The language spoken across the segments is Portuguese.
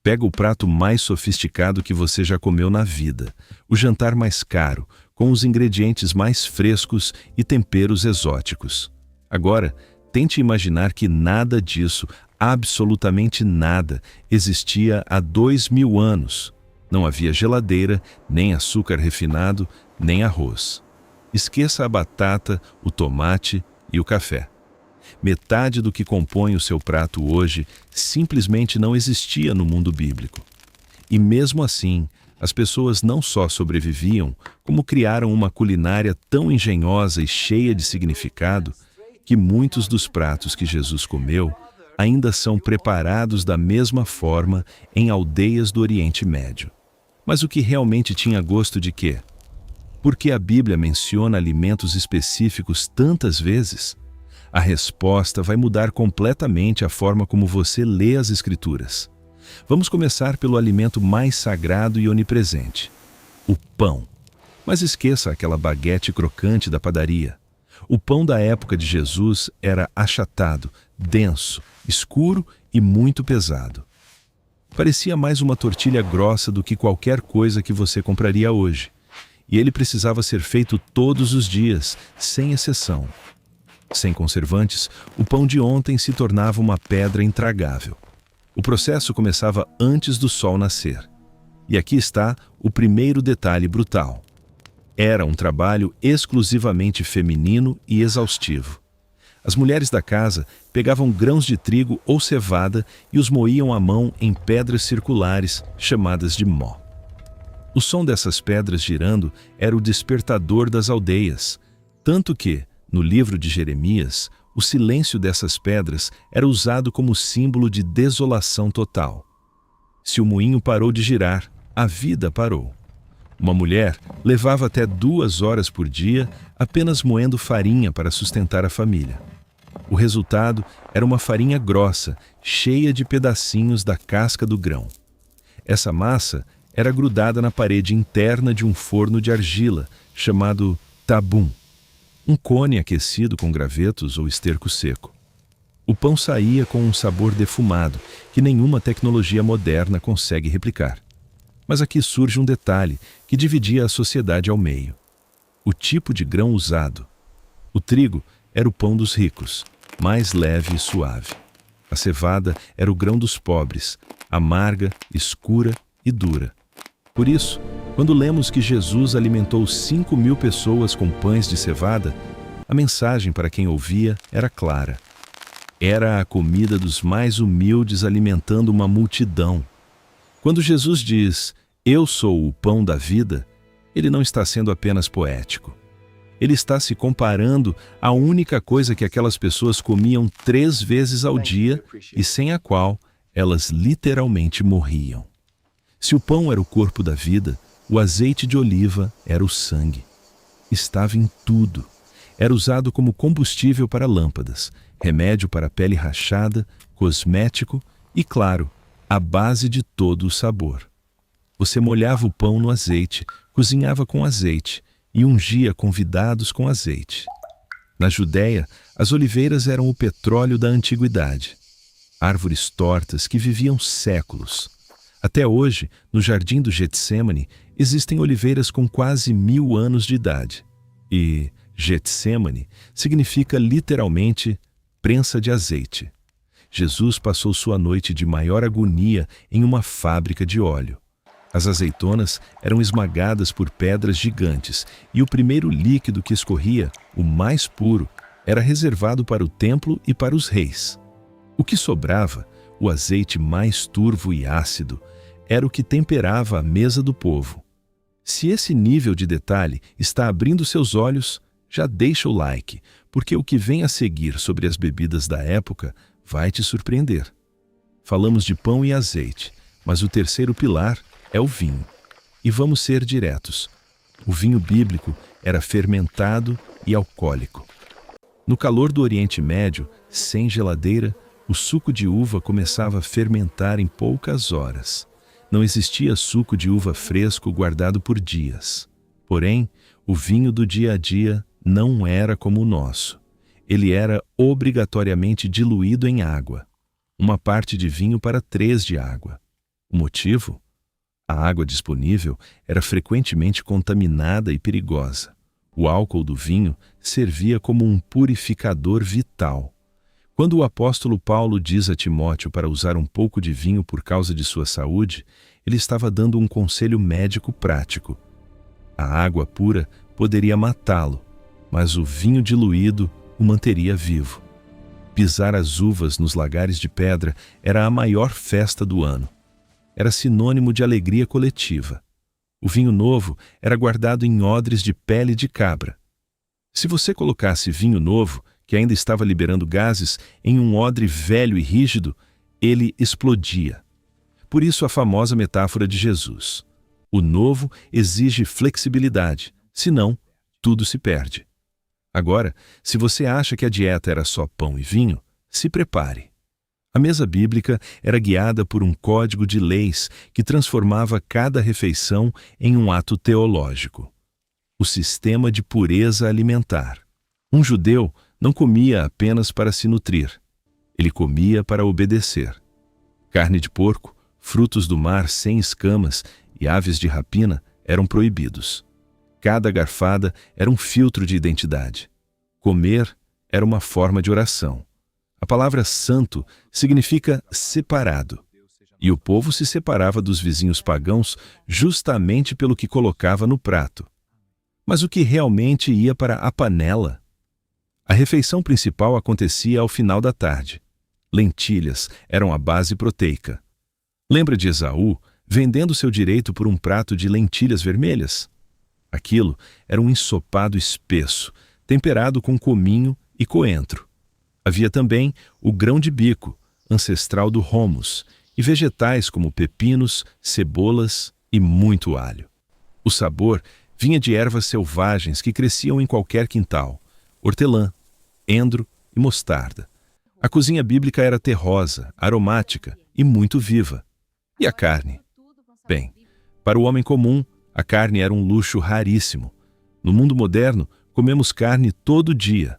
Pega o prato mais sofisticado que você já comeu na vida, o jantar mais caro, com os ingredientes mais frescos e temperos exóticos. Agora, tente imaginar que nada disso, absolutamente nada, existia há 2000 anos. Não havia geladeira, nem açúcar refinado, nem arroz. Esqueça a batata, o tomate e o café. Metade do que compõe o seu prato hoje simplesmente não existia no mundo bíblico. E mesmo assim, as pessoas não só sobreviviam, como criaram uma culinária tão engenhosa e cheia de significado que muitos dos pratos que Jesus comeu ainda são preparados da mesma forma em aldeias do Oriente Médio. Mas o que realmente tinha gosto de quê? Por que a Bíblia menciona alimentos específicos tantas vezes? A resposta vai mudar completamente a forma como você lê as Escrituras. Vamos começar pelo alimento mais sagrado e onipresente: o pão. Mas esqueça aquela baguete crocante da padaria. O pão da época de Jesus era achatado, denso, escuro e muito pesado. Parecia mais uma tortilha grossa do que qualquer coisa que você compraria hoje. E ele precisava ser feito todos os dias, sem exceção. Sem conservantes, o pão de ontem se tornava uma pedra intragável. O processo começava antes do sol nascer. E aqui está o primeiro detalhe brutal. Era um trabalho exclusivamente feminino e exaustivo. As mulheres da casa pegavam grãos de trigo ou cevada e os moíam à mão em pedras circulares, chamadas de mó. O som dessas pedras girando era o despertador das aldeias, tanto que, no livro de Jeremias, o silêncio dessas pedras era usado como símbolo de desolação total. Se o moinho parou de girar, a vida parou. Uma mulher levava até 2 horas por dia apenas moendo farinha para sustentar a família. O resultado era uma farinha grossa, cheia de pedacinhos da casca do grão. Essa massa era grudada na parede interna de um forno de argila, chamado tabum, um cone aquecido com gravetos ou esterco seco. O pão saía com um sabor defumado, que nenhuma tecnologia moderna consegue replicar. Mas aqui surge um detalhe que dividia a sociedade ao meio: o tipo de grão usado. O trigo era o pão dos ricos, mais leve e suave. A cevada era o grão dos pobres, amarga, escura e dura. Por isso, quando lemos que Jesus alimentou 5.000 pessoas com pães de cevada, a mensagem para quem ouvia era clara. Era a comida dos mais humildes alimentando uma multidão. Quando Jesus diz, "Eu sou o pão da vida", ele não está sendo apenas poético. Ele está se comparando à única coisa que aquelas pessoas comiam 3 vezes ao dia e sem a qual elas literalmente morriam. Se o pão era o corpo da vida, o azeite de oliva era o sangue. Estava em tudo. Era usado como combustível para lâmpadas, remédio para pele rachada, cosmético e, claro, a base de todo o sabor. Você molhava o pão no azeite, cozinhava com azeite e ungia convidados com azeite. Na Judéia, as oliveiras eram o petróleo da antiguidade. Árvores tortas que viviam séculos. Até hoje, no jardim do Getsêmani, existem oliveiras com quase 1000 anos de idade. E Getsêmani significa literalmente prensa de azeite. Jesus passou sua noite de maior agonia em uma fábrica de óleo. As azeitonas eram esmagadas por pedras gigantes e o primeiro líquido que escorria, o mais puro, era reservado para o templo e para os reis. O que sobrava, o azeite mais turvo e ácido, era o que temperava a mesa do povo. Se esse nível de detalhe está abrindo seus olhos, já deixa o like, porque o que vem a seguir sobre as bebidas da época vai te surpreender. Falamos de pão e azeite, mas o terceiro pilar é o vinho. E vamos ser diretos. O vinho bíblico era fermentado e alcoólico. No calor do Oriente Médio, sem geladeira, o suco de uva começava a fermentar em poucas horas. Não existia suco de uva fresco guardado por dias. Porém, o vinho do dia a dia não era como o nosso. Ele era obrigatoriamente diluído em água. 1 parte de vinho para 3 de água. O motivo? A água disponível era frequentemente contaminada e perigosa. O álcool do vinho servia como um purificador vital. Quando o apóstolo Paulo diz a Timóteo para usar um pouco de vinho por causa de sua saúde, ele estava dando um conselho médico prático. A água pura poderia matá-lo, mas o vinho diluído o manteria vivo. Pisar as uvas nos lagares de pedra era a maior festa do ano. Era sinônimo de alegria coletiva. O vinho novo era guardado em odres de pele de cabra. Se você colocasse vinho novo, que ainda estava liberando gases, em um odre velho e rígido, ele explodia. Por isso a famosa metáfora de Jesus. O novo exige flexibilidade, senão tudo se perde. Agora, se você acha que a dieta era só pão e vinho, se prepare. A mesa bíblica era guiada por um código de leis que transformava cada refeição em um ato teológico. O sistema de pureza alimentar. Um judeu não comia apenas para se nutrir. Ele comia para obedecer. Carne de porco, frutos do mar sem escamas e aves de rapina eram proibidos. Cada garfada era um filtro de identidade. Comer era uma forma de oração. A palavra santo significa separado. E o povo se separava dos vizinhos pagãos justamente pelo que colocava no prato. Mas o que realmente ia para a panela? A refeição principal acontecia ao final da tarde. Lentilhas eram a base proteica. Lembra de Esaú vendendo seu direito por um prato de lentilhas vermelhas? Aquilo era um ensopado espesso, temperado com cominho e coentro. Havia também o grão de bico, ancestral do hummus, e vegetais como pepinos, cebolas e muito alho. O sabor vinha de ervas selvagens que cresciam em qualquer quintal, hortelã, endro e mostarda. A cozinha bíblica era terrosa, aromática e muito viva. E a carne? Bem, para o homem comum, a carne era um luxo raríssimo. No mundo moderno, comemos carne todo dia.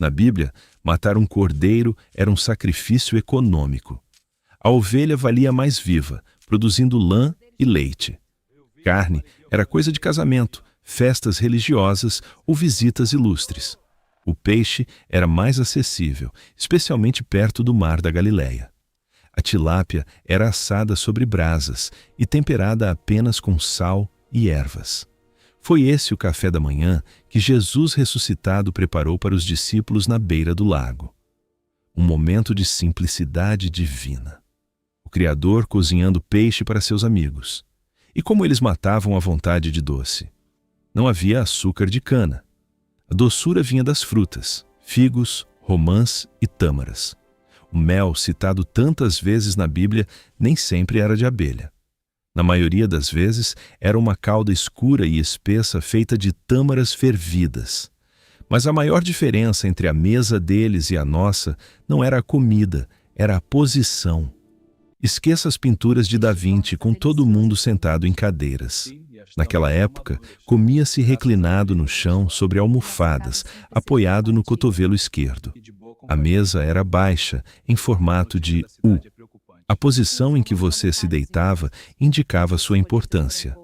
Na Bíblia, matar um cordeiro era um sacrifício econômico. A ovelha valia mais viva, produzindo lã e leite. Carne era coisa de casamento, festas religiosas ou visitas ilustres. O peixe era mais acessível, especialmente perto do mar da Galileia. A tilápia era assada sobre brasas e temperada apenas com sal e ervas. Foi esse o café da manhã que Jesus ressuscitado preparou para os discípulos na beira do lago. Um momento de simplicidade divina. O Criador cozinhando peixe para seus amigos. E como eles matavam a vontade de doce? Não havia açúcar de cana. A doçura vinha das frutas, figos, romãs e tâmaras. O mel, citado tantas vezes na Bíblia, nem sempre era de abelha. Na maioria das vezes, era uma calda escura e espessa feita de tâmaras fervidas. Mas a maior diferença entre a mesa deles e a nossa não era a comida, era a posição. Esqueça as pinturas de Da Vinci com todo mundo sentado em cadeiras. Naquela época, comia-se reclinado no chão sobre almofadas, apoiado no cotovelo esquerdo. A mesa era baixa, em formato de U. A posição em que você se deitava indicava sua importância.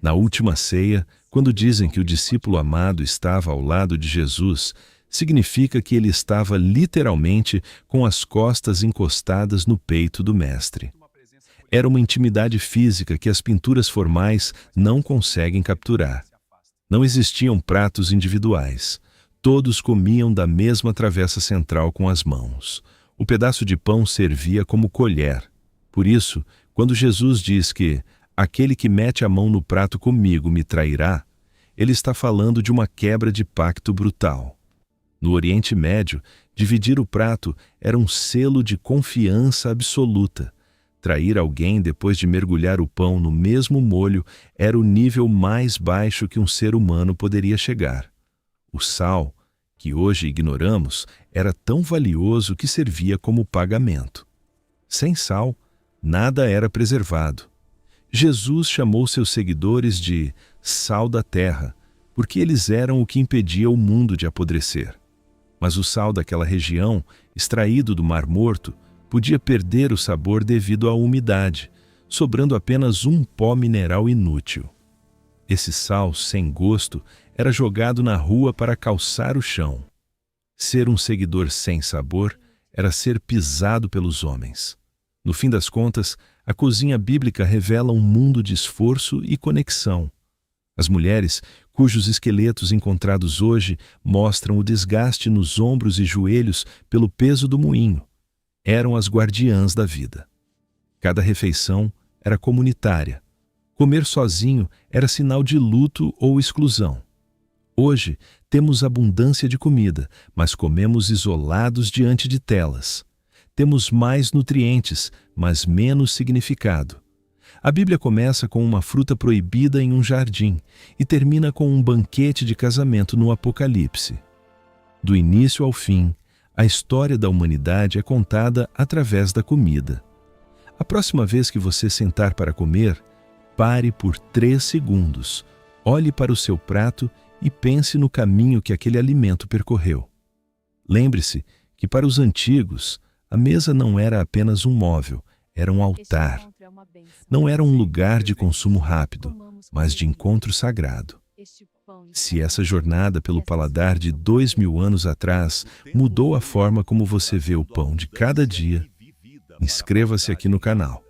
Na última ceia, quando dizem que o discípulo amado estava ao lado de Jesus, significa que ele estava literalmente com as costas encostadas no peito do Mestre. Era uma intimidade física que as pinturas formais não conseguem capturar. Não existiam pratos individuais. Todos comiam da mesma travessa central com as mãos. O pedaço de pão servia como colher. Por isso, quando Jesus diz que aquele que mete a mão no prato comigo me trairá, ele está falando de uma quebra de pacto brutal. No Oriente Médio, dividir o prato era um selo de confiança absoluta. Trair alguém depois de mergulhar o pão no mesmo molho era o nível mais baixo que um ser humano poderia chegar. O sal, que hoje ignoramos, era tão valioso que servia como pagamento. Sem sal, nada era preservado. Jesus chamou seus seguidores de sal da terra, porque eles eram o que impedia o mundo de apodrecer. Mas o sal daquela região, extraído do Mar Morto, podia perder o sabor devido à umidade. sobrando apenas um pó mineral inútil. Esse sal sem gosto era jogado na rua para calçar o chão. Ser um seguidor sem sabor era ser pisado pelos homens. No fim das contas, a cozinha bíblica revela um mundo de esforço e conexão. As mulheres, cujos esqueletos encontrados hoje mostram o desgaste nos ombros e joelhos pelo peso do moinho, eram as guardiãs da vida. Cada refeição era comunitária. Comer sozinho era sinal de luto ou exclusão. Hoje, temos abundância de comida, mas comemos isolados diante de telas. Temos mais nutrientes, mas menos significado. A Bíblia começa com uma fruta proibida em um jardim e termina com um banquete de casamento no Apocalipse. Do início ao fim, a história da humanidade é contada através da comida. A próxima vez que você sentar para comer, pare por 3 segundos, olhe para o seu prato e pense no caminho que aquele alimento percorreu. Lembre-se que para os antigos, a mesa não era apenas um móvel, era um altar. Não era um lugar de consumo rápido, mas de encontro sagrado. Se essa jornada pelo paladar de 2000 anos atrás mudou a forma como você vê o pão de cada dia, inscreva-se aqui no canal.